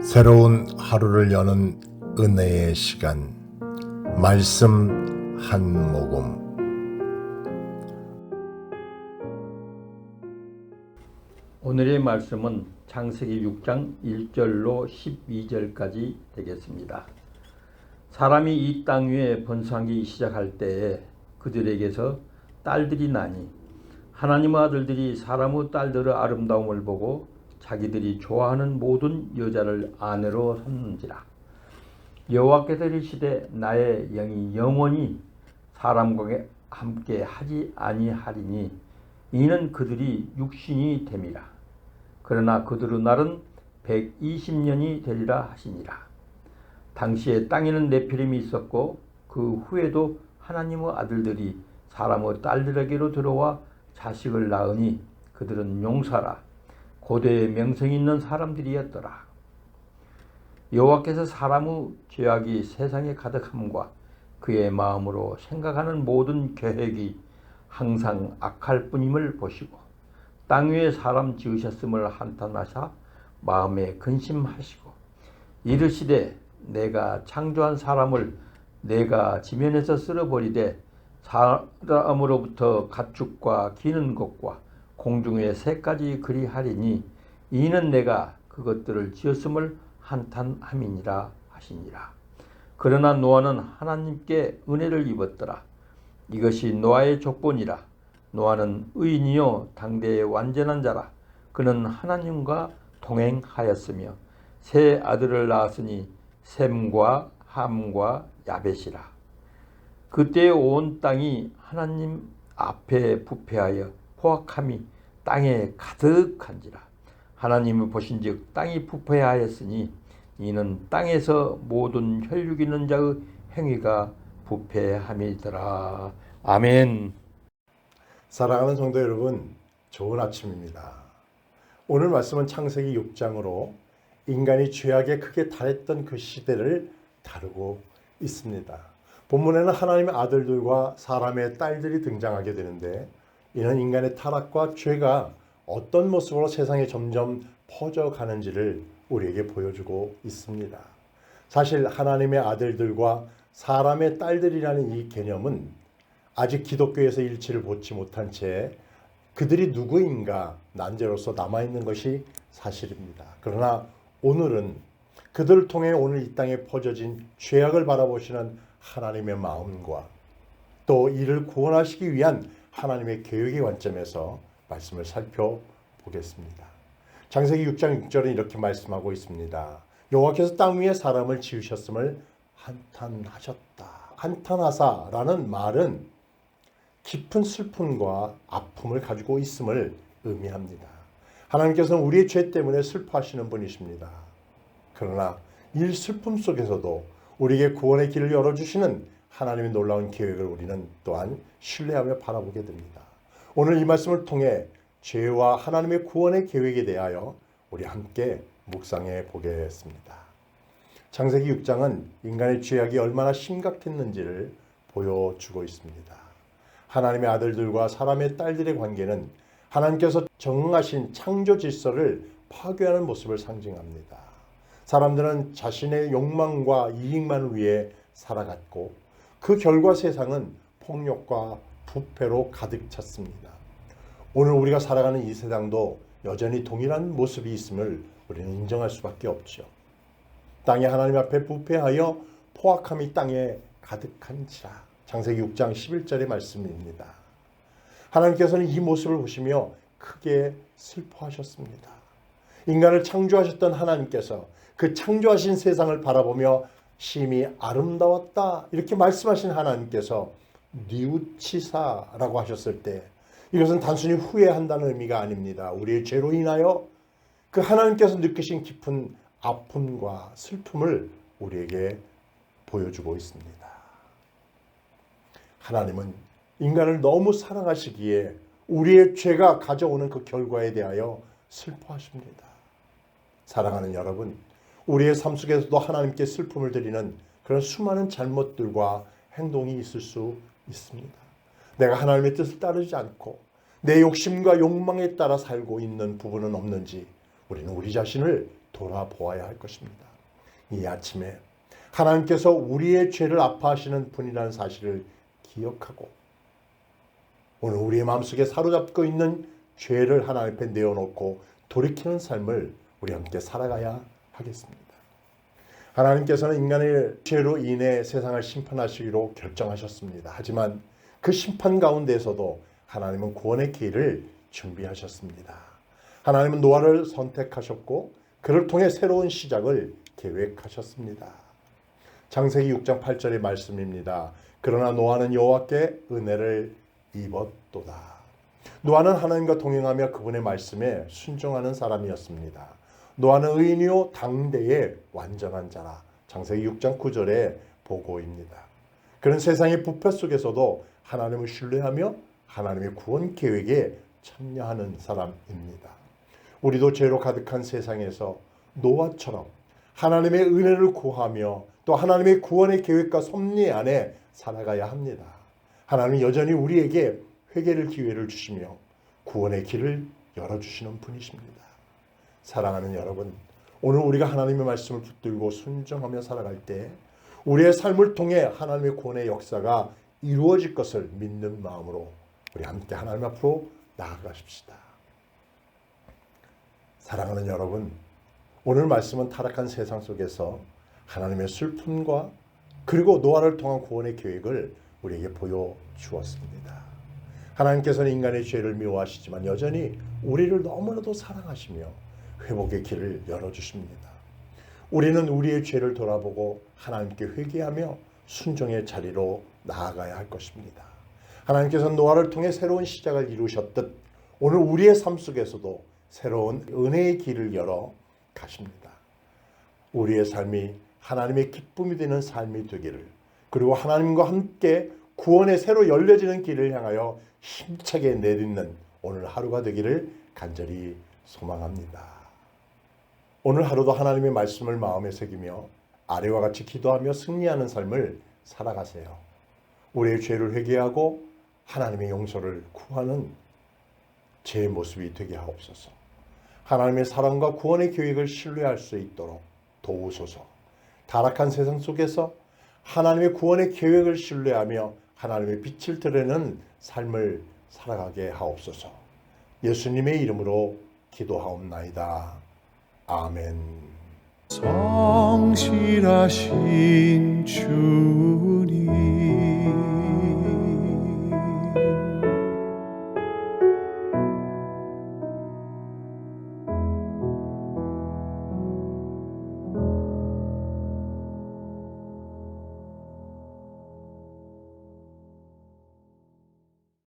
새로운 하루를 여는 은혜의 시간, 말씀 한 모금. 오늘의 말씀은 창세기 6장 1절로 12절까지 되겠습니다. 사람이 이 땅 위에 번성하기 시작할 때에 그들에게서 딸들이 나니 하나님의 아들들이 사람의 딸들의 아름다움을 보고 자기들이 좋아하는 모든 여자를 아내로 삼는지라. 여호와께서 이르시되 나의 영이 영원히 사람과 함께 하지 아니하리니 이는 그들이 육신이 됨이라. 그러나 그들의 날은 120년이 되리라 하시니라. 당시에 땅에는 네피림이 있었고 그 후에도 하나님의 아들들이 사람의 딸들에게로 들어와 자식을 낳으니 그들은 용사라 고대의 명성이 있는 사람들이었더라. 여호와께서 사람의 죄악이 세상에 가득함과 그의 마음으로 생각하는 모든 계획이 항상 악할 뿐임을 보시고 땅 위에 사람 지으셨음을 한탄하사 마음에 근심하시고 이르시되 내가 창조한 사람을 내가 지면에서 쓸어버리되 사람으로부터 가축과 기는 것과 공중의 새까지 그리하리니 이는 내가 그것들을 지었음을 한탄함이니라 하시니라. 그러나 노아는 하나님께 은혜를 입었더라. 이것이 노아의 족본이라. 노아는 의인이요 당대의 완전한 자라. 그는 하나님과 동행하였으며 세 아들을 낳았으니 셈과 함과 야벳이라. 그때 온 땅이 하나님 앞에 부패하여 포악함이 땅에 가득한지라. 하나님이 보신즉 땅이 부패하였으니 이는 땅에서 모든 혈육 있는 자의 행위가 부패함이더라. 아멘. 사랑하는 성도 여러분, 좋은 아침입니다. 오늘 말씀은 창세기 6장으로 인간이 죄악에 크게 달했던 그 시대를 다루고 있습니다. 본문에는 하나님의 아들들과 사람의 딸들이 등장하게 되는데 이는 인간의 타락과 죄가 어떤 모습으로 세상에 점점 퍼져가는지를 우리에게 보여주고 있습니다. 사실 하나님의 아들들과 사람의 딸들이라는 이 개념은 아직 기독교에서 일치를 보지 못한 채 그들이 누구인가 난제로서 남아있는 것이 사실입니다. 그러나 오늘은 그들을 통해 오늘 이 땅에 퍼져진 죄악을 바라보시는 하나님의 마음과 또 이를 구원하시기 위한 하나님의 계획의 관점에서 말씀을 살펴보겠습니다. 창세기 6장 6절은 이렇게 말씀하고 있습니다. 여호와께서 땅 위에 사람을 지으셨음을 한탄하셨다. 한탄하사라는 말은 깊은 슬픔과 아픔을 가지고 있음을 의미합니다. 하나님께서는 우리의 죄 때문에 슬퍼하시는 분이십니다. 그러나 이 슬픔 속에서도 우리에게 구원의 길을 열어주시는 하나님의 놀라운 계획을 우리는 또한 신뢰하며 바라보게 됩니다. 오늘 이 말씀을 통해 죄와 하나님의 구원의 계획에 대하여 우리 함께 묵상해 보겠습니다. 창세기 6장은 인간의 죄악이 얼마나 심각했는지를 보여주고 있습니다. 하나님의 아들들과 사람의 딸들의 관계는 하나님께서 정하신 창조 질서를 파괴하는 모습을 상징합니다. 사람들은 자신의 욕망과 이익만을 위해 살아갔고 그 결과 세상은 폭력과 부패로 가득 찼습니다. 오늘 우리가 살아가는 이 세상도 여전히 동일한 모습이 있음을 우리는 인정할 수밖에 없죠. 땅이 하나님 앞에 부패하여 포악함이 땅에 가득한지라. 창세기 6장 11절의 말씀입니다. 하나님께서는 이 모습을 보시며 크게 슬퍼하셨습니다. 인간을 창조하셨던 하나님께서 그 창조하신 세상을 바라보며 심히 아름다웠다 이렇게 말씀하신 하나님께서 뉘우치사라고 하셨을 때 이것은 단순히 후회한다는 의미가 아닙니다. 우리의 죄로 인하여 그 하나님께서 느끼신 깊은 아픔과 슬픔을 우리에게 보여주고 있습니다. 하나님은 인간을 너무 사랑하시기에 우리의 죄가 가져오는 그 결과에 대하여 슬퍼하십니다. 사랑하는 여러분, 우리의 삶 속에서도 하나님께 슬픔을 드리는 그런 수많은 잘못들과 행동이 있을 수 있습니다. 내가 하나님의 뜻을 따르지 않고 내 욕심과 욕망에 따라 살고 있는 부분은 없는지 우리는 우리 자신을 돌아보아야 할 것입니다. 이 아침에 하나님께서 우리의 죄를 아파하시는 분이라는 사실을 기억하고 오늘 우리의 마음속에 사로잡고 있는 죄를 하나님 앞에 내어놓고 돌이키는 삶을 우리 함께 살아가야 하겠습니다. 하나님께서는 인간의 죄로 인해 세상을 심판하시기로 결정하셨습니다. 하지만 그 심판 가운데에서도 하나님은 구원의 길을 준비하셨습니다. 하나님은 노아를 선택하셨고 그를 통해 새로운 시작을 계획하셨습니다. 창세기 6장 8절의 말씀입니다. 그러나 노아는 여호와께 은혜를 입었도다. 노아는 하나님과 동행하며 그분의 말씀에 순종하는 사람이었습니다. 노아는 의인이요 당대의 완전한 자라. 창세기 6장 9절의 보고입니다. 그런 세상의 부패 속에서도 하나님을 신뢰하며 하나님의 구원 계획에 참여하는 사람입니다. 우리도 죄로 가득한 세상에서 노아처럼 하나님의 은혜를 구하며 또 하나님의 구원의 계획과 섭리 안에 살아가야 합니다. 하나님은 여전히 우리에게 회개를 기회를 주시며 구원의 길을 열어주시는 분이십니다. 사랑하는 여러분, 오늘 우리가 하나님의 말씀을 붙들고 순종하며 살아갈 때 우리의 삶을 통해 하나님의 구원의 역사가 이루어질 것을 믿는 마음으로 우리 함께 하나님 앞으로 나아가십시다. 사랑하는 여러분, 오늘 말씀은 타락한 세상 속에서 하나님의 슬픔과 그리고 노아를 통한 구원의 계획을 우리에게 보여주었습니다. 하나님께서는 인간의 죄를 미워하시지만 여전히 우리를 너무나도 사랑하시며 회복의 길을 열어주십니다. 우리는 우리의 죄를 돌아보고 하나님께 회개하며 순종의 자리로 나아가야 할 것입니다. 하나님께서는 노아를 통해 새로운 시작을 이루셨듯 오늘 우리의 삶 속에서도 새로운 은혜의 길을 열어 가십니다. 우리의 삶이 하나님의 기쁨이 되는 삶이 되기를, 그리고 하나님과 함께 구원의 새로 열려지는 길을 향하여 힘차게 내딛는 오늘 하루가 되기를 간절히 소망합니다. 오늘 하루도 하나님의 말씀을 마음에 새기며 아래와 같이 기도하며 승리하는 삶을 살아가세요. 우리의 죄를 회개하고 하나님의 용서를 구하는 제 모습이 되게 하옵소서. 하나님의 사랑과 구원의 계획을 신뢰할 수 있도록 도우소서. 타락한 세상 속에서 하나님의 구원의 계획을 신뢰하며 하나님의 빛을 드러내는 삶을 살아가게 하옵소서. 예수님의 이름으로 기도하옵나이다. 아멘. 성실하신 주님